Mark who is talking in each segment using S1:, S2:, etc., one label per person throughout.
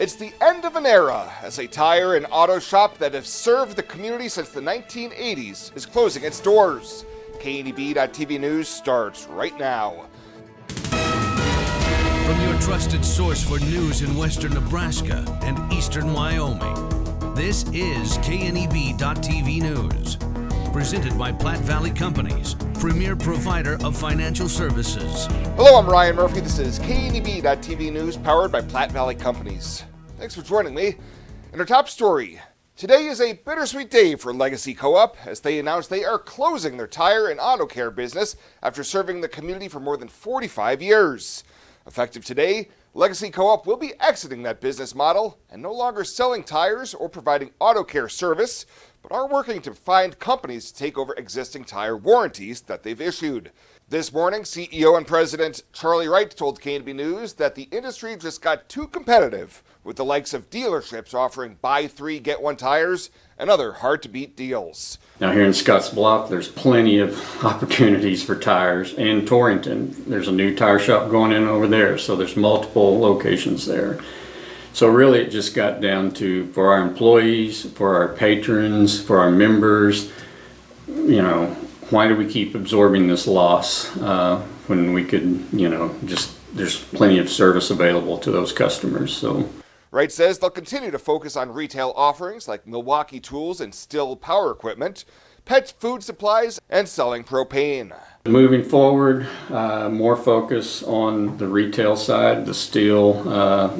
S1: It's the end of an era as a tire and auto shop that has served the community since the 1980s is closing its doors. KNEB.TV News starts right now.
S2: From your trusted source for news in western Nebraska and eastern Wyoming, this is KNEB.TV News. Presented by Platte Valley Companies, premier provider of financial services.
S1: Hello, I'm Ryan Murphy. This is KNEB.TV News powered by Platte Valley Companies. Thanks for joining me. In our top story, today is a bittersweet day for Legacy Co-op as they announce they are closing their tire and auto care business after serving the community for more than 45 years. Effective today, Legacy Co-op will be exiting that business model and no longer selling tires or providing auto care service, but are working to find companies to take over existing tire warranties that they've issued. This morning, CEO and President Charlie Wright told KNB News that the industry just got too competitive with the likes of dealerships offering buy three, get one tires and other hard-to-beat deals.
S3: Now here in Scottsbluff, there's plenty of opportunities for tires. In Torrington, there's a new tire shop going in over there, so there's multiple locations there. So really it just got down to, for our employees, for our patrons, for our members, why do we keep absorbing this loss when we could, there's plenty of service available to those customers. So
S1: Wright says they'll continue to focus on retail offerings like Milwaukee tools and Stihl power equipment, pet food supplies, and selling propane.
S3: Moving forward, more focus on the retail side, the Stihl,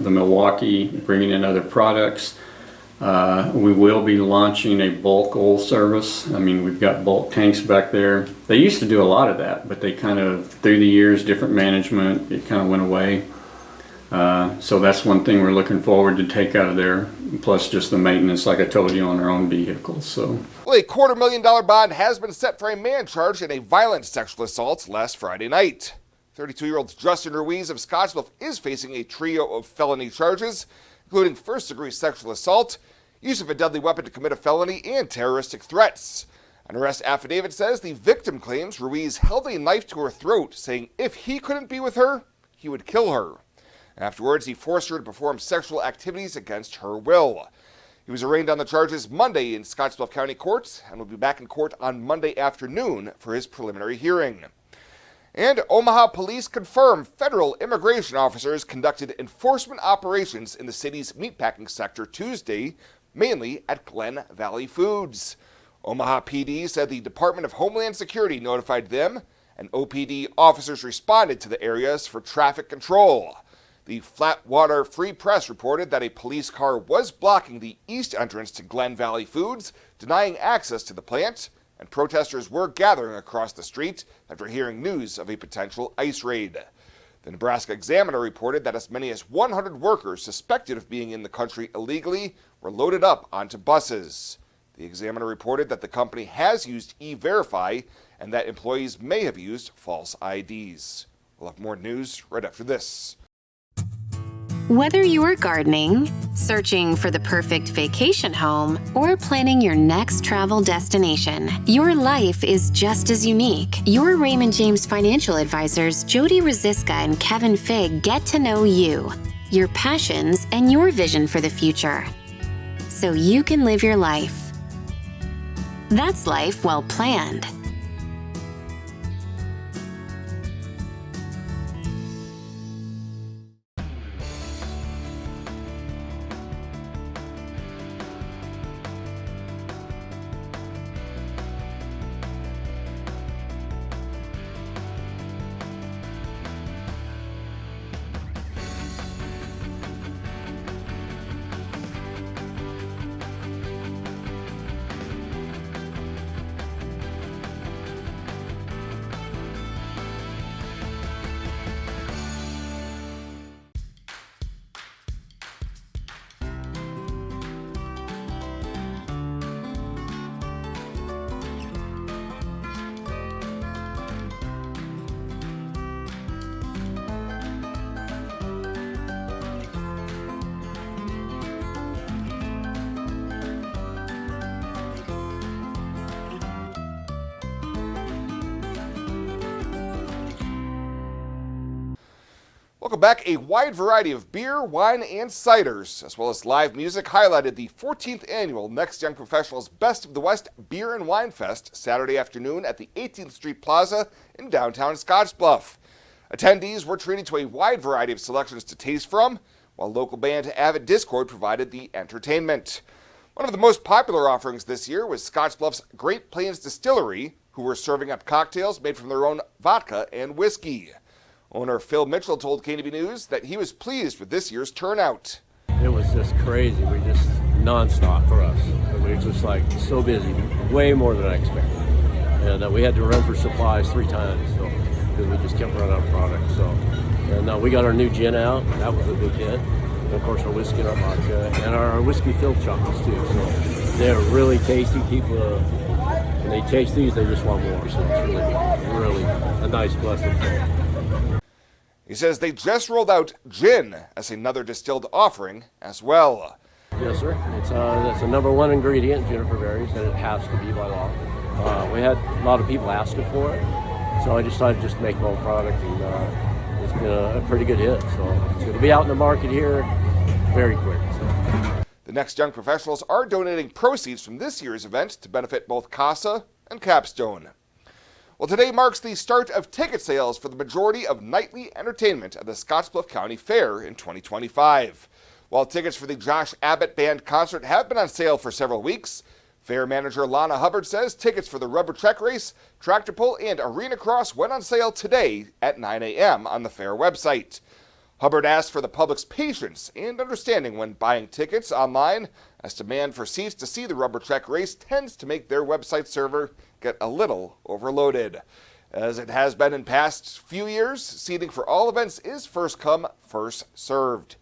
S3: the Milwaukee, bringing in other products. We will be launching a bulk oil service. We've got bulk tanks back there. They used to do a lot of that, but they kind of, through the years, different management, it kind of went away. So that's one thing we're looking forward to take out of there, plus just the maintenance, like I told you, on our own vehicles. So,
S1: well, a $250,000 bond has been set for a man charged in a violent sexual assault last Friday night. 32-year-old Justin Ruiz of Scottsbluff is facing a trio of felony charges, including first-degree sexual assault, use of a deadly weapon to commit a felony, and terroristic threats. An arrest affidavit says the victim claims Ruiz held a knife to her throat, saying if he couldn't be with her, he would kill her. Afterwards, he forced her to perform sexual activities against her will. He was arraigned on the charges Monday in Scottsbluff County Court and will be back in court on Monday afternoon for his preliminary hearing. And Omaha police confirm federal immigration officers conducted enforcement operations in the city's meatpacking sector Tuesday, mainly at Glen Valley Foods. Omaha PD said the Department of Homeland Security notified them, and OPD officers responded to the areas for traffic control. The Flatwater Free Press reported that a police car was blocking the east entrance to Glen Valley Foods, denying access to the plant, and protesters were gathering across the street after hearing news of a potential ICE raid. The Nebraska Examiner reported that as many as 100 workers suspected of being in the country illegally were loaded up onto buses. The Examiner reported that the company has used E-Verify and that employees may have used false IDs. We'll have more news right after this.
S4: Whether you're gardening, searching for the perfect vacation home, or planning your next travel destination, your life is just as unique. Your Raymond James financial advisors, Jody Rosiska and Kevin Figg, get to know you, your passions, and your vision for the future, so you can live your life. That's life well planned.
S1: Welcome back. A wide variety of beer, wine, and ciders, as well as live music, highlighted the 14th annual Next Young Professionals Best of the West Beer and Wine Fest Saturday afternoon at the 18th Street Plaza in downtown Scottsbluff. Attendees were treated to a wide variety of selections to taste from, while local band Avid Discord provided the entertainment. One of the most popular offerings this year was Scottsbluff's Great Plains Distillery, who were serving up cocktails made from their own vodka and whiskey. Owner Phil Mitchell told KNB News that he was pleased with this year's turnout.
S5: It was just crazy. We just nonstop for us. We were just like so busy, way more than I expected. And we had to run for supplies 3 times, so because we just kept running out of product. So, and we got our new gin out. That was a big hit. And of course, our whiskey and our vodka, and our whiskey-filled chocolates too. So they're really tasty. People, when they taste these, they just want more. So it's really a nice blessing.
S1: He says they just rolled out gin as another distilled offering as well.
S5: Yes, sir. It's that's the #1 ingredient, juniper berries, and it has to be by law. We had a lot of people asking for it, so I decided just to make my own product, and it's been a pretty good hit. So it's going to be out in the market here very quick.
S1: The Next Young Professionals are donating proceeds from this year's event to benefit both CASA and Capstone. Well, today marks the start of ticket sales for the majority of nightly entertainment at the Scottsbluff County Fair in 2025. While tickets for the Josh Abbott Band concert have been on sale for several weeks, fair manager Lana Hubbard says tickets for the rubber trek race, tractor pull, and arena cross went on sale today at 9 a.m. on the fair website. Hubbard asked for the public's patience and understanding when buying tickets online, as demand for seats to see the rubber trek race tends to make their website server get a little overloaded. As it has been in past few years, seating for all events is first come, first served.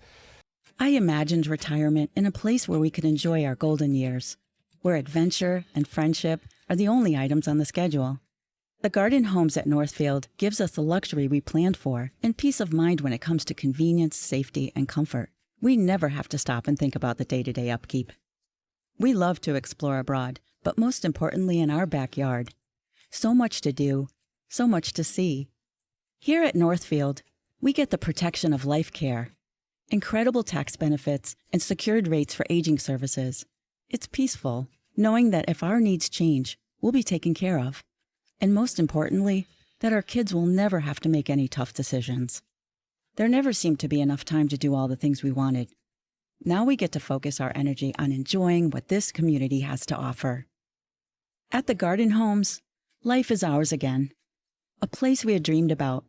S6: I imagined retirement in a place where we could enjoy our golden years, where adventure and friendship are the only items on the schedule. The Garden Homes at Northfield gives us the luxury we planned for and peace of mind when it comes to convenience, safety, and comfort. We never have to stop and think about the day-to-day upkeep. We love to explore abroad, but most importantly in our backyard. So much to do, so much to see. Here at Northfield, we get the protection of life care, incredible tax benefits, and secured rates for aging services. It's peaceful, knowing that if our needs change, we'll be taken care of. And most importantly, that our kids will never have to make any tough decisions. There never seemed to be enough time to do all the things we wanted. Now we get to focus our energy on enjoying what this community has to offer. At the Garden Homes, life is ours again. A place we had dreamed about.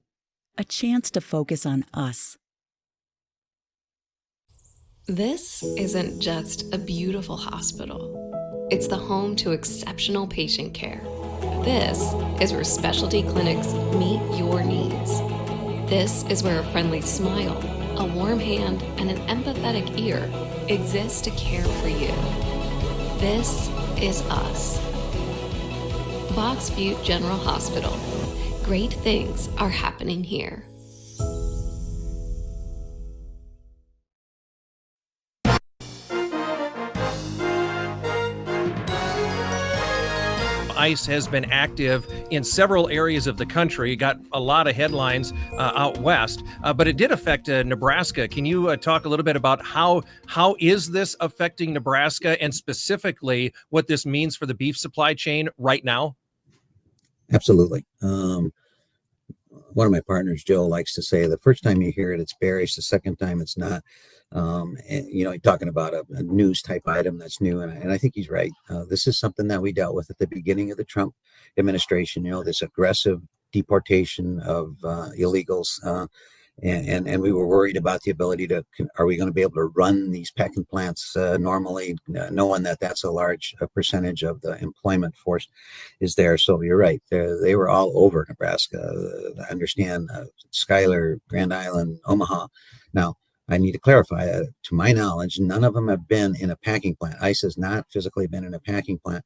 S6: A chance to focus on us.
S7: This isn't just a beautiful hospital. It's the home to exceptional patient care. This is where specialty clinics meet your needs. This is where a friendly smile, a warm hand, and an empathetic ear exist to care for you. This is us. Box Butte General Hospital. Great things are happening here.
S8: ICE has been active in several areas of the country, got a lot of headlines out west, but it did affect Nebraska. Can you talk a little bit about how is this affecting Nebraska and specifically what this means for the beef supply chain right now?
S9: Absolutely. One of my partners, Joe, likes to say the first time you hear it, it's bearish. The second time it's not. And, talking about a news type item that's new. And I think he's right. This is something that we dealt with at the beginning of the Trump administration, this aggressive deportation of illegals. And we were worried about the ability are we going to be able to run these packing plants normally, knowing that that's a large percentage of the employment force is there. So you're right. They were all over Nebraska. I understand Schuyler, Grand Island, Omaha. Now, I need to clarify that, to my knowledge, none of them have been in a packing plant. ICE has not physically been in a packing plant,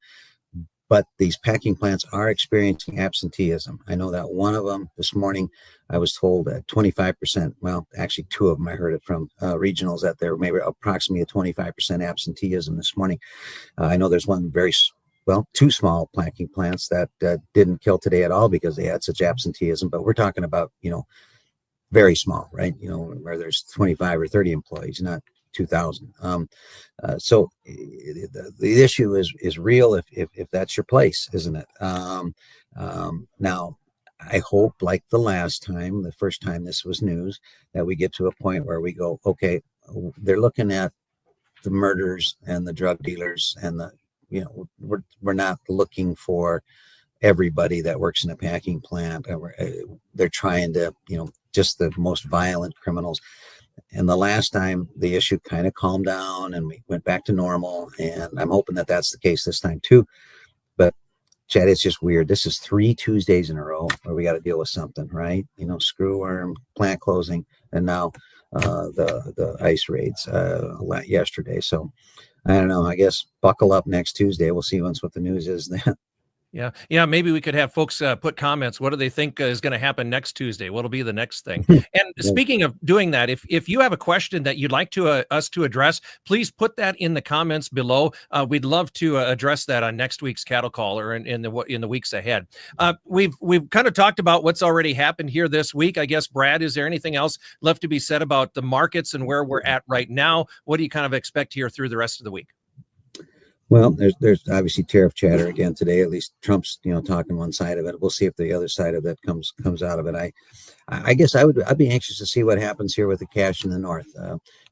S9: but these packing plants are experiencing absenteeism. I know that one of them this morning, I was told that 25%, well, actually two of them, I heard it from regionals that there may be approximately a 25% absenteeism this morning. I know there's one two small packing plants that didn't kill today at all because they had such absenteeism, but we're talking about, very small, right? Where there's 25 or 30 employees, not 2,000. So the issue is real if that's your place, isn't it? Now, I hope, like the first time this was news, that we get to a point where we go, okay, they're looking at the murders and the drug dealers and we're not looking for everybody that works in a packing plant. They're trying to, just the most violent criminals. And the last time the issue kind of calmed down and we went back to normal, and I'm hoping that that's the case this time too. But Chad, it's just weird. This is 3 Tuesdays in a row where we got to deal with something, right? Screwworm, plant closing, and now the ICE raids yesterday. So I don't know. I guess buckle up next Tuesday. We'll see what the news is then.
S8: Yeah. Maybe we could have folks put comments. What do they think is going to happen next Tuesday? What'll be the next thing? And speaking of doing that, if you have a question that you'd like us to address, please put that in the comments below. We'd love to address that on next week's Cattle Call or in the weeks ahead. We've kind of talked about what's already happened here this week. I guess, Brad, is there anything else left to be said about the markets and where we're at right now? What do you kind of expect here through the rest of the week?
S9: Well, there's obviously tariff chatter again today. At least Trump's talking one side of it. We'll see if the other side of it comes out of it. I guess I'd be anxious to see what happens here with the cash in the north.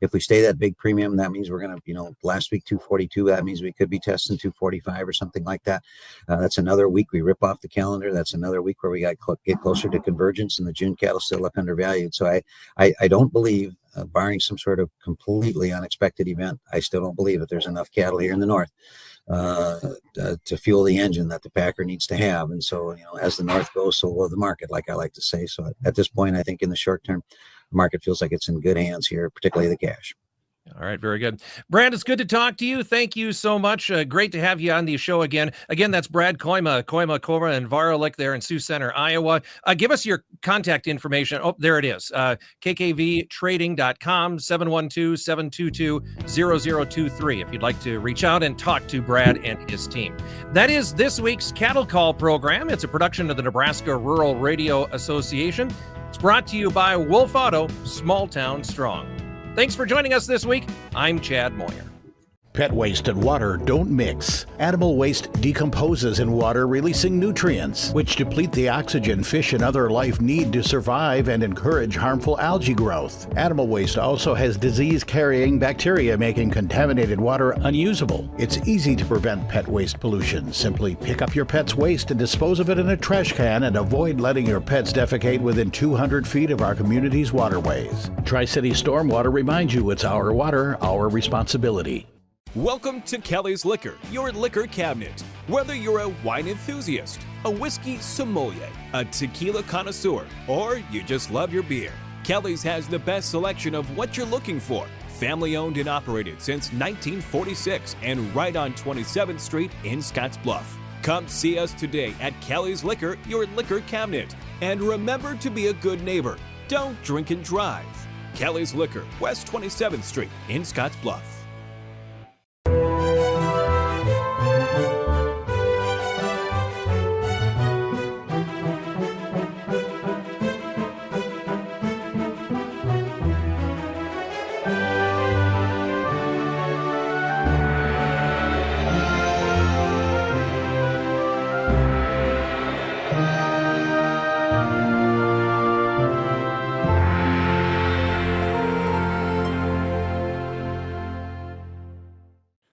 S9: If we stay that big premium, that means we're going to last week 242. That means we could be testing 245 or something like that. That's another week we rip off the calendar. That's another week where we got get closer to convergence, and the June cattle still look undervalued. So I don't believe, barring some sort of completely unexpected event, I still don't believe that there's enough cattle here in the north to fuel the engine that the packer needs to have. And so, as the north goes, so will the market, like I like to say. So at this point, I think in the short term, the market feels like it's in good hands here, particularly the cash.
S8: All right, very good. Brad, it's good to talk to you. Thank you so much. Great to have you on the show again. Again, that's Brad Koima, and Varalik there in Sioux Center, Iowa. Give us your contact information. Oh, there it is. kkvtrading.com, 712-722-0023 if you'd like to reach out and talk to Brad and his team. That is this week's Cattle Call program. It's a production of the Nebraska Rural Radio Association. It's brought to you by Wolf Auto, Small Town Strong. Thanks for joining us this week. I'm Chad Moyer.
S10: Pet waste and water don't mix. Animal waste decomposes in water, releasing nutrients, which deplete the oxygen fish and other life need to survive and encourage harmful algae growth. Animal waste also has disease-carrying bacteria, making contaminated water unusable. It's easy to prevent pet waste pollution. Simply pick up your pet's waste and dispose of it in a trash can, and avoid letting your pets defecate within 200 feet of our community's waterways. Tri-City Stormwater reminds you it's our water, our responsibility.
S11: Welcome to Kelly's Liquor, your liquor cabinet. Whether you're a wine enthusiast, a whiskey sommelier, a tequila connoisseur, or you just love your beer, Kelly's has the best selection of what you're looking for. Family owned and operated since 1946 and right on 27th Street in Scottsbluff. Come see us today at Kelly's Liquor, your liquor cabinet. And remember to be a good neighbor. Don't drink and drive. Kelly's Liquor, West 27th Street in Scottsbluff.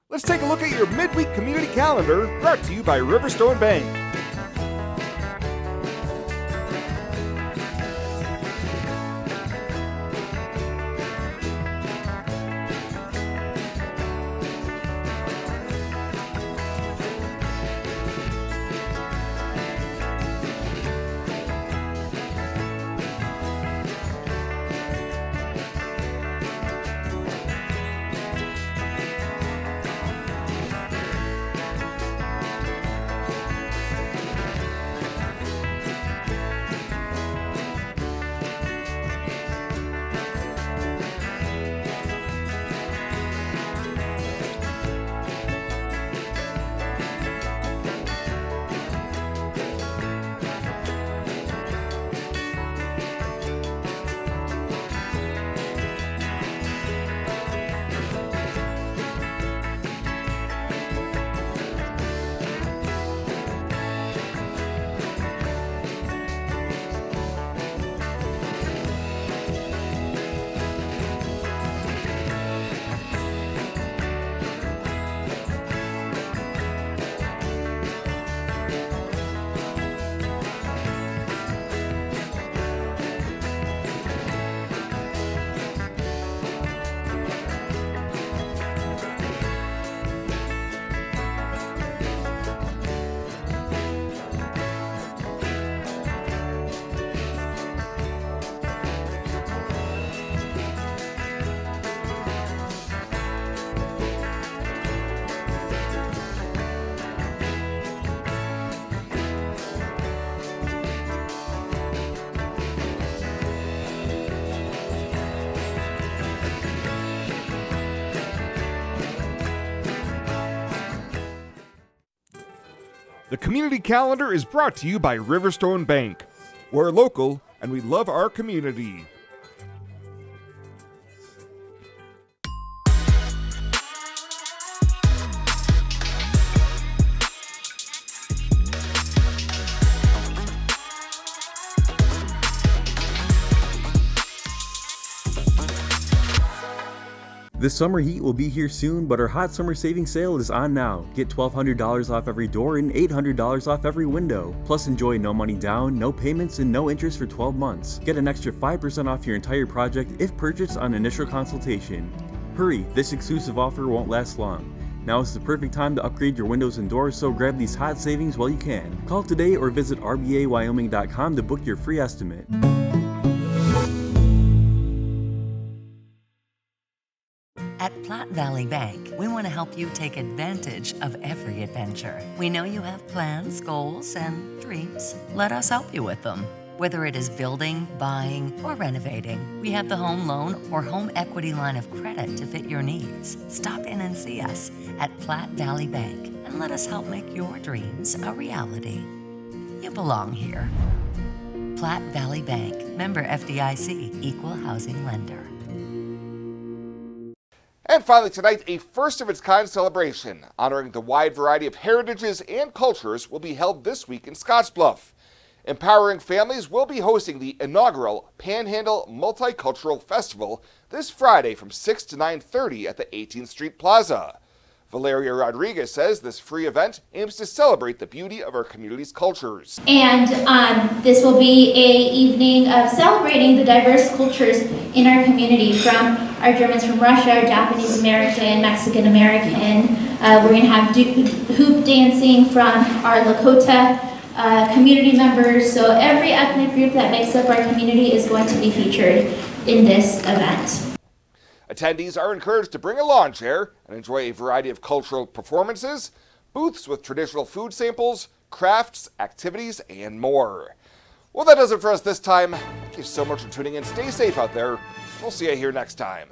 S1: Let's take a look at your midweek community calendar, brought to you by Riverstone Bank. The community calendar is brought to you by Riverstone Bank. We're local and we love our community.
S12: The summer heat will be here soon, but our hot summer savings sale is on now. Get $1,200 off every door and $800 off every window. Plus enjoy no money down, no payments, and no interest for 12 months. Get an extra 5% off your entire project if purchased on initial consultation. Hurry, this exclusive offer won't last long. Now is the perfect time to upgrade your windows and doors, so grab these hot savings while you can. Call today or visit rbawyoming.com to book your free estimate.
S13: At Platte Valley Bank, we want to help you take advantage of every adventure. We know you have plans, goals, and dreams. Let us help you with them. Whether it is building, buying, or renovating, we have the home loan or home equity line of credit to fit your needs. Stop in and see us at Platte Valley Bank and let us help make your dreams a reality. You belong here. Platte Valley Bank, member FDIC, equal housing lender.
S1: And finally tonight, a first-of-its-kind celebration honoring the wide variety of heritages and cultures will be held this week in Scottsbluff. Empowering Families will be hosting the inaugural Panhandle Multicultural Festival this Friday from 6 to 9:30 at the 18th Street Plaza. Valeria Rodriguez says this free event aims to celebrate the beauty of our community's cultures.
S14: And this will be an evening of celebrating the diverse cultures in our community, from our Germans from Russia, our Japanese American, Mexican American. We're going to have hoop dancing from our Lakota community members. So every ethnic group that makes up our community is going to be featured in this event.
S1: Attendees are encouraged to bring a lawn chair and enjoy a variety of cultural performances, booths with traditional food samples, crafts, activities, and more. Well, that does it for us this time. Thank you so much for tuning in. Stay safe out there. We'll see you here next time.